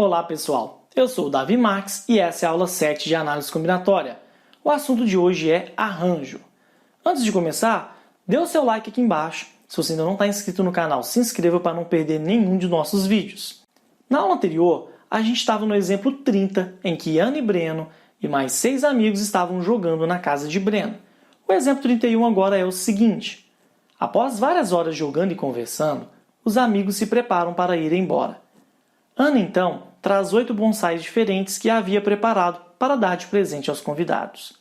Olá pessoal, eu sou o Davi Marques e essa é a aula 7 de análise combinatória. O assunto de hoje é arranjo. Antes de começar, dê o seu like aqui embaixo. Se você ainda não está inscrito no canal, se inscreva para não perder nenhum de nossos vídeos. Na aula anterior, a gente estava no exemplo 30, em que Ana e Breno e mais 6 amigos estavam jogando na casa de Breno. O exemplo 31 agora é o seguinte. Após várias horas jogando e conversando, os amigos se preparam para ir embora. Ana, então, traz 8 bonsais diferentes que havia preparado para dar de presente aos convidados.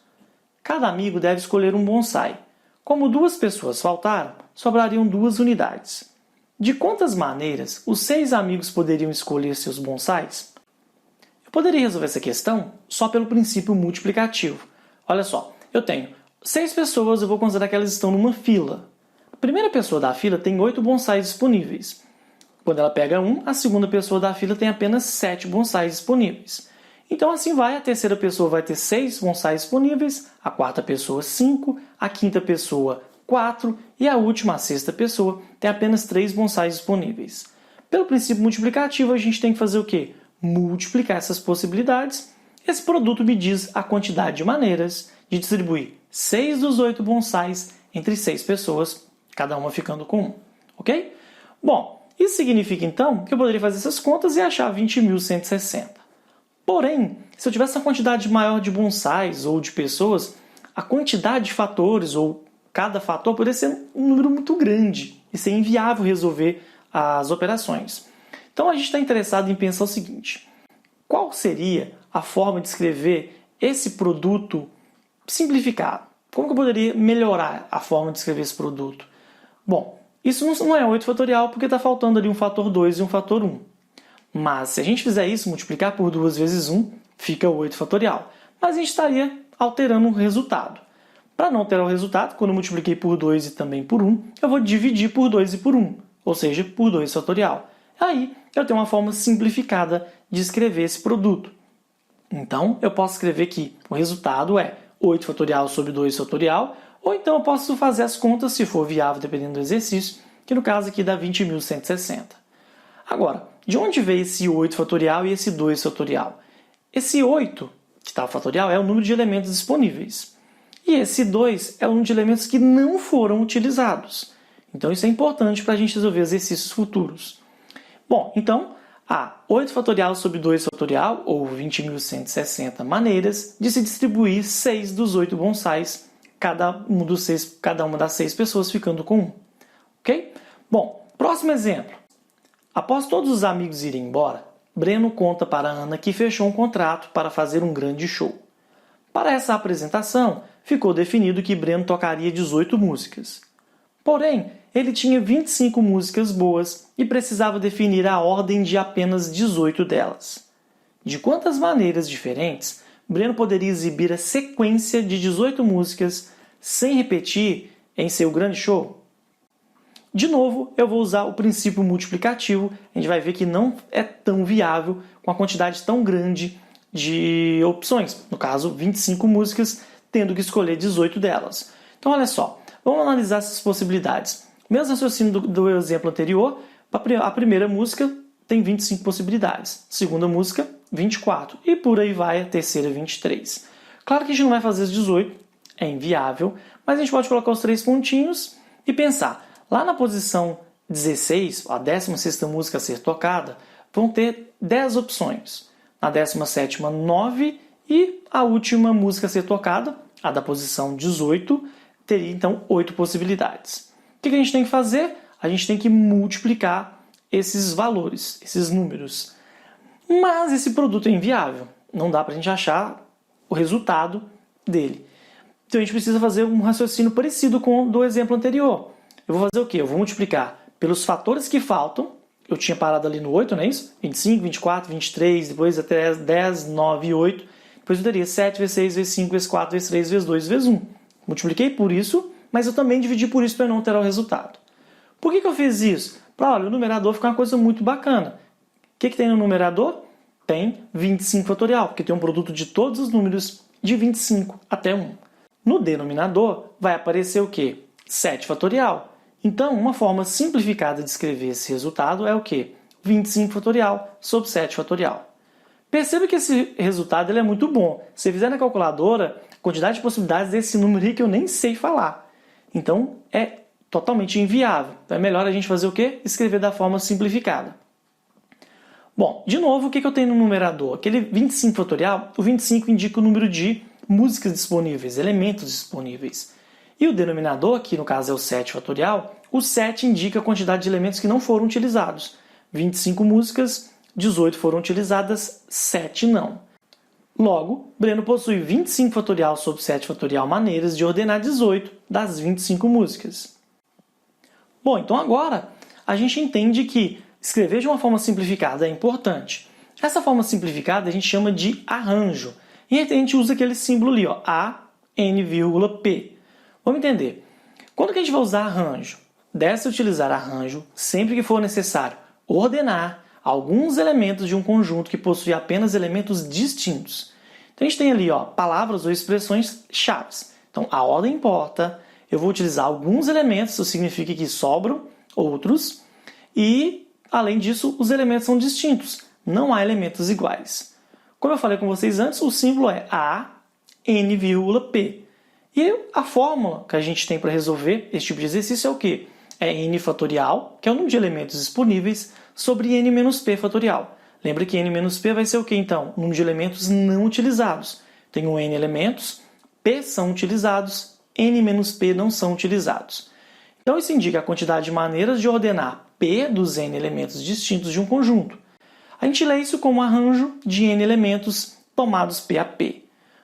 Cada amigo deve escolher um bonsai. Como 2 pessoas faltaram, sobrariam 2 unidades. De quantas maneiras os 6 amigos poderiam escolher seus bonsais? Eu poderia resolver essa questão só pelo princípio multiplicativo. Olha só, eu tenho 6 pessoas, eu vou considerar que elas estão numa fila. A primeira pessoa da fila tem 8 bonsais disponíveis. Quando ela pega um, a segunda pessoa da fila tem apenas 7 bonsais disponíveis. Então assim vai, a terceira pessoa vai ter 6 bonsais disponíveis, a quarta pessoa 5, a quinta pessoa 4 e a última, a sexta pessoa, tem apenas 3 bonsais disponíveis. Pelo princípio multiplicativo, a gente tem que fazer o quê? Multiplicar essas possibilidades. Esse produto me diz a quantidade de maneiras de distribuir 6 dos 8 bonsais entre 6 pessoas, cada uma ficando com um. Ok? Bom, isso significa, então, que eu poderia fazer essas contas e achar 20.160. Porém, se eu tivesse uma quantidade maior de bonsais ou de pessoas, a quantidade de fatores ou cada fator poderia ser um número muito grande e ser inviável resolver as operações. Então, a gente está interessado em pensar o seguinte. Qual seria a forma de escrever esse produto simplificado? Como que eu poderia melhorar a forma de escrever esse produto? Bom, isso não é 8 fatorial porque está faltando ali um fator 2 e um fator 1. Mas se a gente fizer isso, multiplicar por 2 vezes 1, fica 8 fatorial. Mas a gente estaria alterando o resultado. Para não alterar o resultado, quando eu multipliquei por 2 e também por 1, eu vou dividir por 2 e por 1, ou seja, por 2 fatorial. Aí eu tenho uma forma simplificada de escrever esse produto. Então eu posso escrever que o resultado é 8 fatorial sobre 2 fatorial, ou então eu posso fazer as contas, se for viável, dependendo do exercício, que no caso aqui dá 20.160. Agora, de onde veio esse 8 fatorial e esse 2 fatorial? Esse 8, que está fatorial, é o número de elementos disponíveis. E esse 2 é o número de elementos que não foram utilizados. Então isso é importante para a gente resolver exercícios futuros. Bom, então, há 8 fatorial sobre 2 fatorial, ou 20.160 maneiras de se distribuir 6 dos 8 bonsais, cada uma das 6 pessoas ficando com 1. Ok? Bom, próximo exemplo. Após todos os amigos irem embora, Breno conta para Ana que fechou um contrato para fazer um grande show. Para essa apresentação, ficou definido que Breno tocaria 18 músicas. Porém, ele tinha 25 músicas boas e precisava definir a ordem de apenas 18 delas. De quantas maneiras diferentes Breno poderia exibir a sequência de 18 músicas sem repetir em seu grande show? De novo, eu vou usar o princípio multiplicativo. A gente vai ver que não é tão viável com a quantidade tão grande de opções. No caso, 25 músicas, tendo que escolher 18 delas. Então, olha só. Vamos analisar essas possibilidades. Mesmo raciocínio do exemplo anterior, a primeira música tem 25 possibilidades. A segunda música, 24. E por aí vai, a terceira, 23. Claro que a gente não vai fazer as 18, é inviável, mas a gente pode colocar os 3 pontinhos e pensar. Lá na posição 16, a 16ª música a ser tocada, vão ter 10 opções. Na 17ª, 9 e a última música a ser tocada, a da posição 18, teria então 8 possibilidades. O que a gente tem que fazer? A gente tem que multiplicar esses valores, esses números. Mas esse produto é inviável. Não dá para a gente achar o resultado dele. Então a gente precisa fazer um raciocínio parecido com o do exemplo anterior. Eu vou fazer o quê? Eu vou multiplicar pelos fatores que faltam. Eu tinha parado ali no 8, não é isso? 25, 24, 23, depois até 10, 9 e 8. Depois eu teria 7 vezes 6 vezes 5 vezes 4 vezes 3 vezes 2 vezes 1. Multipliquei por isso, mas eu também dividi por isso para não alterar o resultado. Por que eu fiz isso? Olha, o numerador fica uma coisa muito bacana. O que tem no numerador? Tem 25 fatorial, porque tem um produto de todos os números de 25 até 1. No denominador vai aparecer o quê? 7 fatorial. Então, uma forma simplificada de escrever esse resultado é o quê? 25 fatorial sobre 7 fatorial. Perceba que esse resultado ele é muito bom. Se você fizer na calculadora, a quantidade de possibilidades desse número aí que eu nem sei falar. Então, é totalmente inviável. Então, é melhor a gente fazer o quê? Escrever da forma simplificada. Bom, de novo, o que eu tenho no numerador? Aquele 25 fatorial, o 25 indica o número de músicas disponíveis, elementos disponíveis. E o denominador, que no caso é o 7 fatorial, o 7 indica a quantidade de elementos que não foram utilizados. 25 músicas, 18 foram utilizadas, 7 não. Logo, Breno possui 25 fatorial sobre 7 fatorial maneiras de ordenar 18 das 25 músicas. Bom, então agora a gente entende que escrever de uma forma simplificada é importante. Essa forma simplificada a gente chama de arranjo. E a gente usa aquele símbolo ali, ó, A, N, P. Vamos entender. Quando que a gente vai usar arranjo? Deve-se utilizar arranjo sempre que for necessário ordenar alguns elementos de um conjunto que possui apenas elementos distintos. Então a gente tem ali, ó, palavras ou expressões chaves. Então a ordem importa, eu vou utilizar alguns elementos, isso significa que sobram outros, e além disso os elementos são distintos, não há elementos iguais. Como eu falei com vocês antes, o símbolo é A, N, P. E a fórmula que a gente tem para resolver esse tipo de exercício é o quê? É N fatorial, que é o número de elementos disponíveis, sobre N menos P fatorial. Lembra que N menos P vai ser o quê, então? O número de elementos não utilizados. Tenho N elementos, P são utilizados, N menos P não são utilizados. Então isso indica a quantidade de maneiras de ordenar P dos N elementos distintos de um conjunto. A gente lê isso como arranjo de N elementos tomados P a P.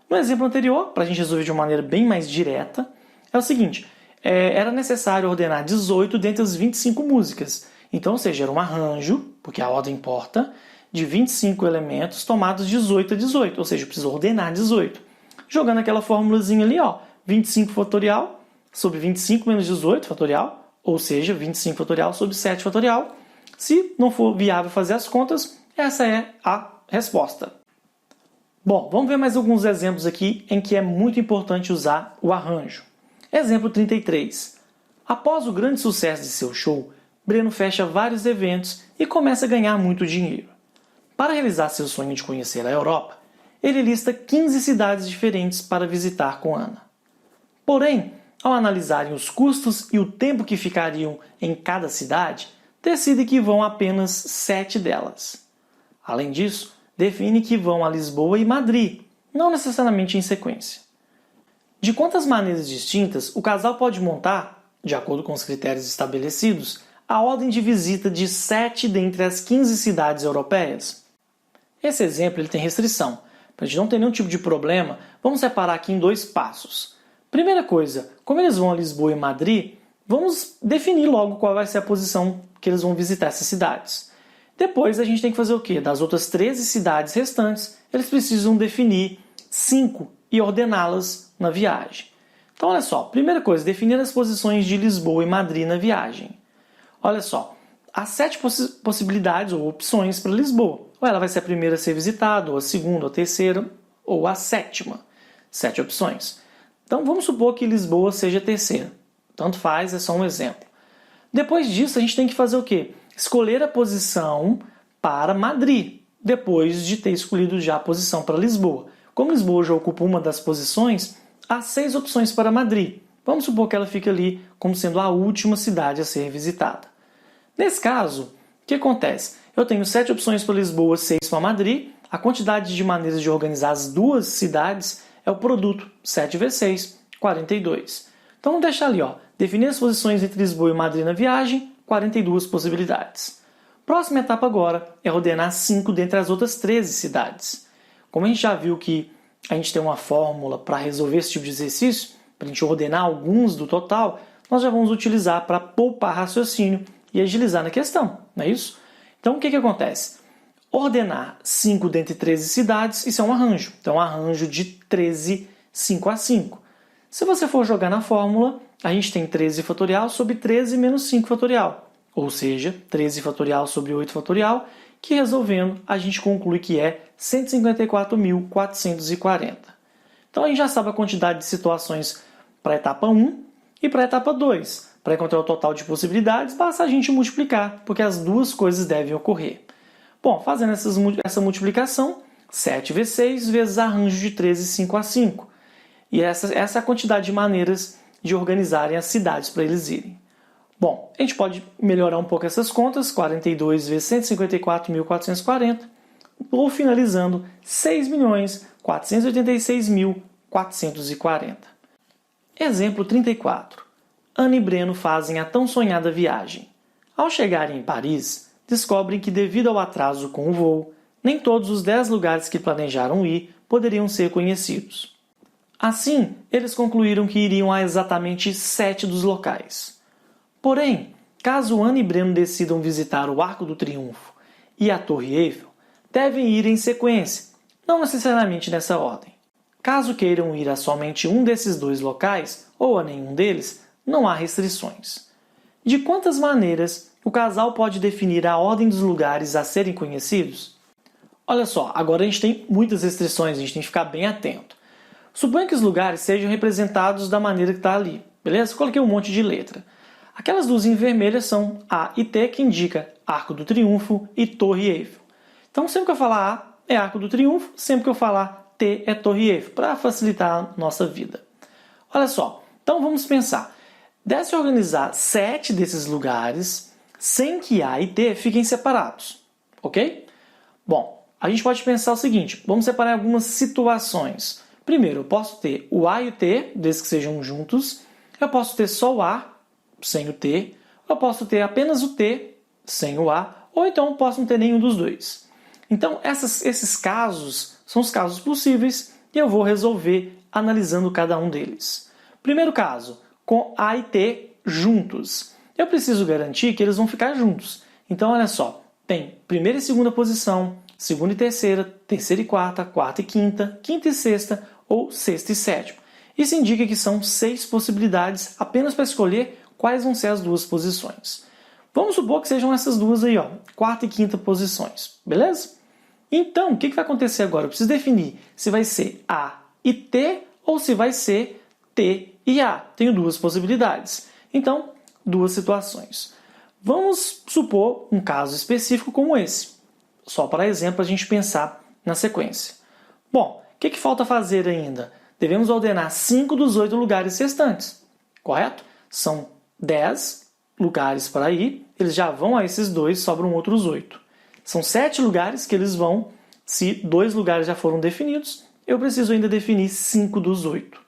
No exemplo anterior, para a gente resolver de uma maneira bem mais direta, é o seguinte, era necessário ordenar 18 dentre as 25 músicas. Então, ou seja, era um arranjo, porque a ordem importa, de 25 elementos tomados 18 a 18, ou seja, eu preciso ordenar 18. Jogando aquela formulazinha ali, ó, 25 fatorial sobre 25 menos 18 fatorial, ou seja, 25 fatorial sobre 7 fatorial. Se não for viável fazer as contas, essa é a resposta. Bom, vamos ver mais alguns exemplos aqui em que é muito importante usar o arranjo. Exemplo 33. Após o grande sucesso de seu show, Breno fecha vários eventos e começa a ganhar muito dinheiro. Para realizar seu sonho de conhecer a Europa, ele lista 15 cidades diferentes para visitar com Ana. Porém, ao analisarem os custos e o tempo que ficariam em cada cidade, decide que vão apenas 7 delas. Além disso, define que vão a Lisboa e Madrid, não necessariamente em sequência. De quantas maneiras distintas o casal pode montar, de acordo com os critérios estabelecidos, a ordem de visita de 7 dentre as 15 cidades europeias? Esse exemplo ele tem restrição. Para a gente não ter nenhum tipo de problema, vamos separar aqui em 2 passos. Primeira coisa, como eles vão a Lisboa e Madrid, vamos definir logo qual vai ser a posição que eles vão visitar essas cidades. Depois a gente tem que fazer o quê? Das outras 13 cidades restantes, eles precisam definir 5 e ordená-las na viagem. Então olha só, primeira coisa, definir as posições de Lisboa e Madrid na viagem. Olha só, há 7 possibilidades ou opções para Lisboa. Ou ela vai ser a primeira a ser visitada, ou a segunda, ou a terceira, ou a 7ª. 7 opções. Então vamos supor que Lisboa seja a terceira. Tanto faz, é só um exemplo. Depois disso, a gente tem que fazer o quê? Escolher a posição para Madrid, depois de ter escolhido já a posição para Lisboa. Como Lisboa já ocupa uma das posições, há 6 opções para Madrid. Vamos supor que ela fica ali como sendo a última cidade a ser visitada. Nesse caso, o que acontece? Eu tenho 7 opções para Lisboa, 6 para Madrid. A quantidade de maneiras de organizar as 2 cidades é o produto, 7 vezes 6, 42. Então vamos deixar ali, ó, definir as posições entre Lisboa e Madrid na viagem, 42 possibilidades. Próxima etapa agora é ordenar 5 dentre as outras 13 cidades. Como a gente já viu que a gente tem uma fórmula para resolver esse tipo de exercício, para a gente ordenar alguns do total, nós já vamos utilizar para poupar raciocínio e agilizar na questão, não é isso? Então o que acontece? Ordenar 5 dentre 13 cidades, isso é um arranjo. Então, um arranjo de 13, 5 a 5. Se você for jogar na fórmula, a gente tem 13 fatorial sobre 13 menos 5 fatorial. Ou seja, 13 fatorial sobre 8 fatorial, que resolvendo, a gente conclui que é 154.440. Então, a gente já sabe a quantidade de situações para a etapa 1 e para a etapa 2. Para encontrar o total de possibilidades, basta a gente multiplicar, porque as duas coisas devem ocorrer. Bom, fazendo essa multiplicação, 7 vezes 6 vezes arranjo de 13, 5 a 5. E essa é a quantidade de maneiras de organizarem as cidades para eles irem. Bom, a gente pode melhorar um pouco essas contas, 42 vezes 154.440, ou finalizando 6.486.440. Exemplo 34. Ana e Breno fazem a tão sonhada viagem. Ao chegarem em Paris, descobrem que, devido ao atraso com o voo, nem todos os 10 lugares que planejaram ir poderiam ser conhecidos. Assim, eles concluíram que iriam a exatamente 7 dos locais. Porém, caso Ana e Breno decidam visitar o Arco do Triunfo e a Torre Eiffel, devem ir em sequência, não necessariamente nessa ordem. Caso queiram ir a somente um desses 2 locais, ou a nenhum deles, não há restrições. De quantas maneiras o casal pode definir a ordem dos lugares a serem conhecidos? Olha só, agora a gente tem muitas restrições, a gente tem que ficar bem atento. Suponha que os lugares sejam representados da maneira que está ali, beleza? Coloquei um monte de letra. Aquelas luzinhas vermelhas são A e T, que indica Arco do Triunfo e Torre Eiffel. Então, sempre que eu falar A é Arco do Triunfo, sempre que eu falar T é Torre Eiffel, para facilitar a nossa vida. Olha só, então vamos pensar. Deve-se organizar 7 desses lugares sem que A e T fiquem separados, ok? Bom, a gente pode pensar o seguinte, vamos separar algumas situações. Primeiro, eu posso ter o A e o T, desde que sejam juntos. Eu posso ter só o A, sem o T. Eu posso ter apenas o T, sem o A. Ou então eu posso não ter nenhum dos dois. Então, esses casos são os casos possíveis e eu vou resolver analisando cada um deles. Primeiro caso, com A e T juntos. Eu preciso garantir que eles vão ficar juntos. Então, olha só, tem primeira e segunda posição, segunda e terceira, terceira e quarta, quarta e quinta, quinta e sexta ou sexta e sétima. Isso indica que são 6 possibilidades apenas para escolher quais vão ser as 2 posições. Vamos supor que sejam essas duas aí, ó, quarta e quinta posições, beleza? Então, o que vai acontecer agora? Eu preciso definir se vai ser A e T ou se vai ser T e A. Tenho 2 possibilidades. Então, 2 situações. Vamos supor um caso específico como esse. Só para exemplo, a gente pensar na sequência. Bom, o que falta fazer ainda? Devemos ordenar 5 dos 8 lugares restantes, correto? São 10 lugares para ir, eles já vão a esses 2, sobram outros 8. São 7 lugares que eles vão, se 2 lugares já foram definidos, eu preciso ainda definir 5 dos 8.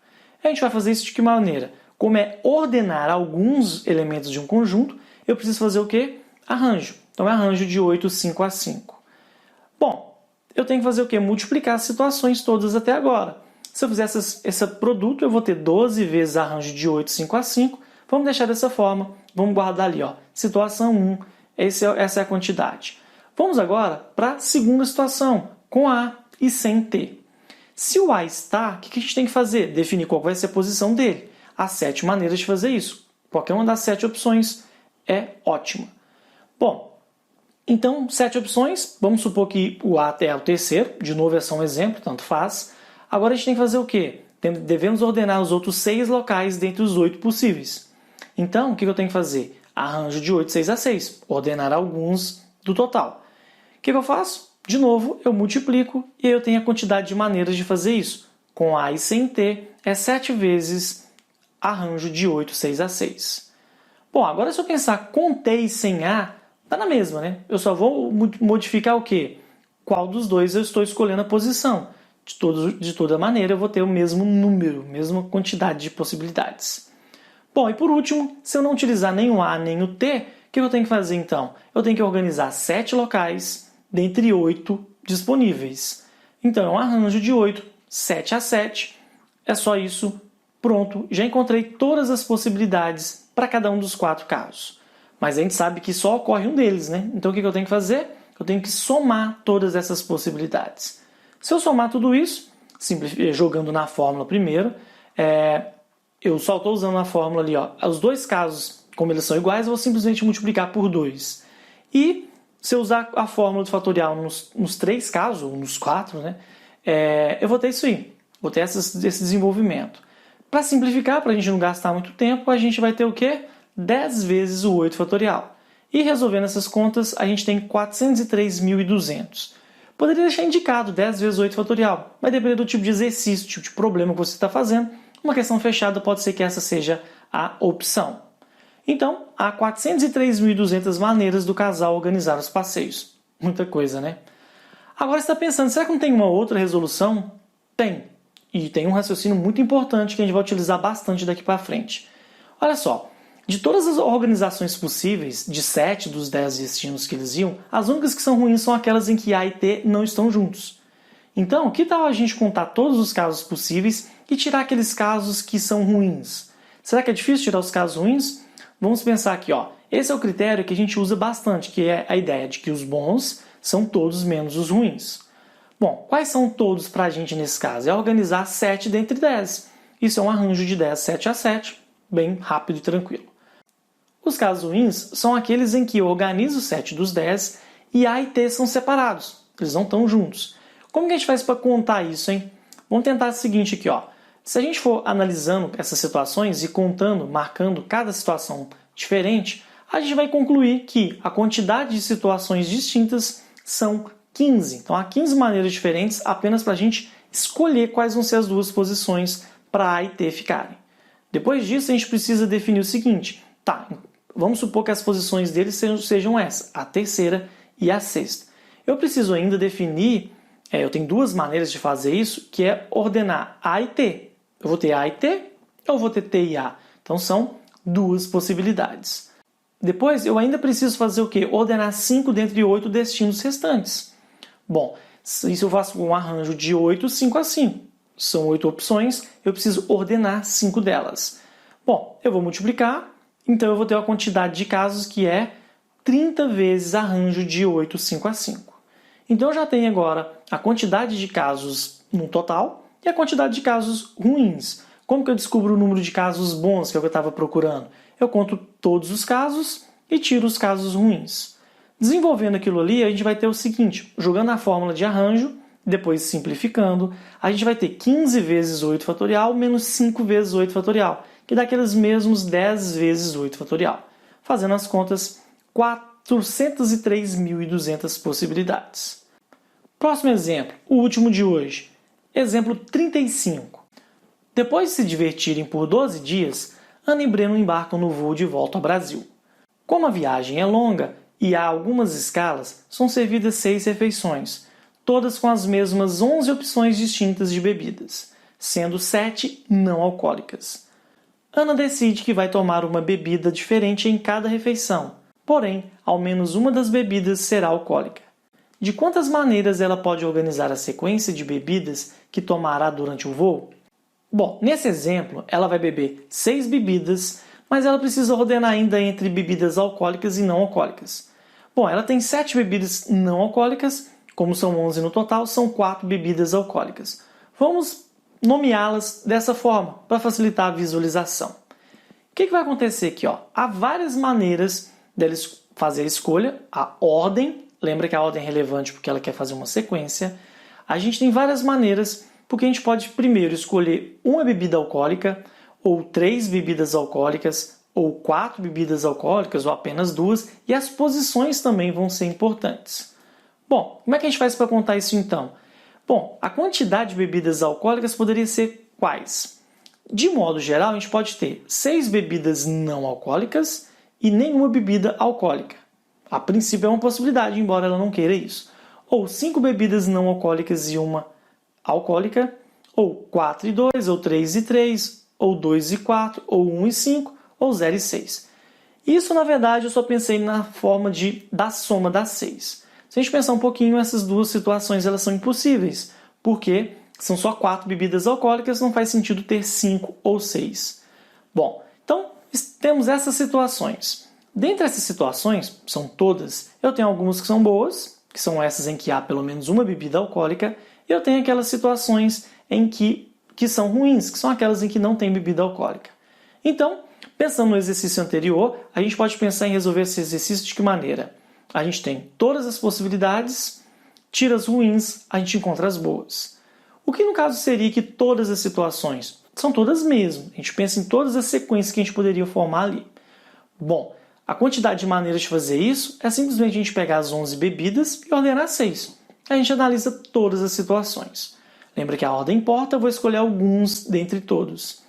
A gente vai fazer isso de que maneira? Como é ordenar alguns elementos de um conjunto, eu preciso fazer o quê? Arranjo. Então é arranjo de 8, 5 a 5. Bom, eu tenho que fazer o quê? Multiplicar as situações todas até agora. Se eu fizer esse produto, eu vou ter 12 vezes arranjo de 8, 5 a 5. Vamos deixar dessa forma. Vamos guardar ali, ó, situação 1. Essa é a quantidade. Vamos agora para a segunda situação, com A e sem T. Se o A está, o que a gente tem que fazer? Definir qual vai ser a posição dele. Há 7 maneiras de fazer isso. Qualquer uma das 7 opções é ótima. Bom, então, 7 opções. Vamos supor que o A é o terceiro. De novo, é só um exemplo, tanto faz. Agora a gente tem que fazer o quê? Devemos ordenar os outros 6 locais dentre os 8 possíveis. Então, o que eu tenho que fazer? Arranjo de 8, 6 a 6. Ordenar alguns do total. O que eu faço? De novo, eu multiplico e eu tenho a quantidade de maneiras de fazer isso. Com A e sem T, é 7 vezes arranjo de 8, 6 a 6. Bom, agora se eu pensar com T e sem A, tá na mesma, né? Eu só vou modificar o quê? Qual dos dois eu estou escolhendo a posição. De toda maneira, eu vou ter o mesmo número, mesma quantidade de possibilidades. Bom, e por último, se eu não utilizar nem o A nem o T, o que eu tenho que fazer então? Eu tenho que organizar 7 locais dentre 8 disponíveis. Então, é um arranjo de 8, 7 a 7. É só isso. Pronto, já encontrei todas as possibilidades para cada um dos 4 casos. Mas a gente sabe que só ocorre um deles, né? Então, o que eu tenho que fazer? Eu tenho que somar todas essas possibilidades. Se eu somar tudo isso, jogando na fórmula primeiro, eu só estou usando a fórmula ali, ó, os 2 casos, como eles são iguais, eu vou simplesmente multiplicar por 2. E se eu usar a fórmula do fatorial nos 3 casos, ou nos 4, né, eu vou ter isso aí, vou ter esse desenvolvimento. Para simplificar, para a gente não gastar muito tempo, a gente vai ter o quê? 10 vezes o 8 fatorial. E resolvendo essas contas, a gente tem 403.200. Poderia deixar indicado 10 vezes 8 fatorial, mas dependendo do tipo de exercício, tipo de problema que você está fazendo, uma questão fechada pode ser que essa seja a opção. Então, há 403.200 maneiras do casal organizar os passeios. Muita coisa, né? Agora você está pensando, será que não tem uma outra resolução? Tem. E tem um raciocínio muito importante que a gente vai utilizar bastante daqui para frente. Olha só, de todas as organizações possíveis, de 7 dos 10 destinos que eles iam, as únicas que são ruins são aquelas em que A e T não estão juntos. Então, que tal a gente contar todos os casos possíveis e tirar aqueles casos que são ruins? Será que é difícil tirar os casos ruins? Vamos pensar aqui, ó. Esse é o critério que a gente usa bastante, que é a ideia de que os bons são todos menos os ruins. Bom, quais são todos para a gente nesse caso? É organizar 7 dentre 10. Isso é um arranjo de 10, 7 a 7, bem rápido e tranquilo. Os casos ruins são aqueles em que eu organizo 7 dos 10 e A e T são separados. Eles não estão juntos. Como que a gente faz para contar isso, hein? Vamos tentar o seguinte aqui, ó. Se a gente for analisando essas situações e contando, marcando cada situação diferente, a gente vai concluir que a quantidade de situações distintas são 15. Então há 15 maneiras diferentes apenas para a gente escolher quais vão ser as duas posições para A e T ficarem. Depois disso, a gente precisa definir o seguinte. Tá, vamos supor que as posições deles sejam essas, a terceira e a sexta. Eu preciso ainda definir, eu tenho duas maneiras de fazer isso, que é ordenar A e T. Eu vou ter A e T, ou eu vou ter T e A. Então são duas possibilidades. Depois eu ainda preciso fazer o quê? Ordenar 5 dentre 8 destinos restantes. Bom, isso eu faço um arranjo de 8, 5 a 5. São 8 opções, eu preciso ordenar 5 delas. Bom, eu vou multiplicar, então eu vou ter uma quantidade de casos que é 30 vezes arranjo de 8, 5 a 5. Então eu já tenho agora a quantidade de casos no total e a quantidade de casos ruins. Como que eu descubro o número de casos bons, que é o que eu estava procurando? Eu conto todos os casos e tiro os casos ruins. Desenvolvendo aquilo ali, a gente vai ter o seguinte, jogando a fórmula de arranjo, depois simplificando, a gente vai ter 15 vezes 8 fatorial menos 5 vezes 8 fatorial, que dá aqueles mesmos 10 vezes 8 fatorial. Fazendo as contas, 403.200 possibilidades. Próximo exemplo, o último de hoje. Exemplo 35. Depois de se divertirem por 12 dias, Ana e Breno embarcam no voo de volta ao Brasil. Como a viagem é longa e há algumas escalas, são servidas 6 refeições, todas com as mesmas 11 opções distintas de bebidas, sendo 7 não alcoólicas. Ana decide que vai tomar uma bebida diferente em cada refeição, porém, ao menos uma das bebidas será alcoólica. De quantas maneiras ela pode organizar a sequência de bebidas que tomará durante o voo? Bom, nesse exemplo, ela vai beber 6 bebidas, mas ela precisa ordenar ainda entre bebidas alcoólicas e não alcoólicas. Bom, ela tem 7 bebidas não alcoólicas, como são 11 no total, são 4 bebidas alcoólicas. Vamos nomeá-las dessa forma, para facilitar a visualização. O que vai acontecer aqui? Ó? Há várias maneiras deles fazer a escolha, a ordem, lembra que a ordem é relevante porque ela quer fazer uma sequência. A gente tem várias maneiras, porque a gente pode primeiro escolher uma bebida alcoólica, ou 3 bebidas alcoólicas, ou 4 bebidas alcoólicas, ou apenas 2, e as posições também vão ser importantes. Bom, como é que a gente faz para contar isso então? Bom, a quantidade de bebidas alcoólicas poderia ser quais? De modo geral, a gente pode ter 6 bebidas não alcoólicas e nenhuma bebida alcoólica. A princípio é uma possibilidade, embora ela não queira isso. Ou 5 bebidas não alcoólicas e uma alcoólica, ou 4 e 2, ou 3 e 3, ou 2 e 4, ou 1 e 5, ou 0 e 6. Isso, na verdade, eu só pensei na forma da soma das 6. Se a gente pensar um pouquinho, essas duas situações elas são impossíveis, porque são só 4 bebidas alcoólicas, não faz sentido ter 5 ou 6. Bom, então temos essas situações. Dentre essas situações, são todas, eu tenho algumas que são boas, que são essas em que há pelo menos uma bebida alcoólica, e eu tenho aquelas situações em que são ruins, que são aquelas em que não tem bebida alcoólica. Então, pensando no exercício anterior, a gente pode pensar em resolver esse exercício de que maneira? A gente tem todas as possibilidades, tira as ruins, a gente encontra as boas. O que no caso seria que todas as situações? São todas mesmo. A gente pensa em todas as sequências que a gente poderia formar ali. Bom, a quantidade de maneiras de fazer isso é simplesmente a gente pegar as 11 bebidas e ordenar 6. A gente analisa todas as situações. Lembra que a ordem importa, eu vou escolher alguns dentre todos.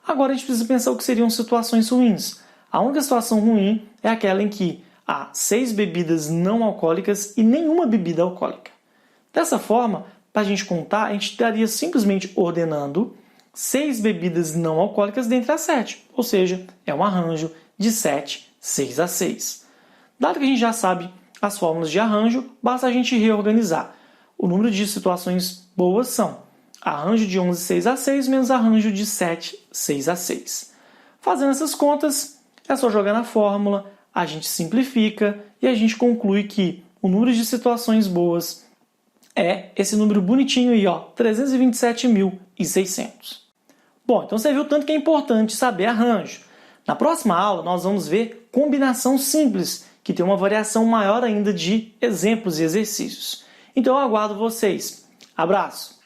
Agora a gente precisa pensar o que seriam situações ruins. A única situação ruim é aquela em que há 6 bebidas não alcoólicas e nenhuma bebida alcoólica. Dessa forma, para a gente contar, a gente estaria simplesmente ordenando 6 bebidas não alcoólicas dentre as 7. Ou seja, é um arranjo de 7, 6 a 6. Dado que a gente já sabe as fórmulas de arranjo, basta a gente reorganizar. O número de situações boas são arranjo de 11, 6 a 6 menos arranjo de 7, 6 a 6. Fazendo essas contas, é só jogar na fórmula, a gente simplifica e a gente conclui que o número de situações boas é esse número bonitinho aí, 327.600. Bom, então você viu tanto que é importante saber arranjo. Na próxima aula, nós vamos ver combinação simples, que tem uma variação maior ainda de exemplos e exercícios. Então eu aguardo vocês. Abraço!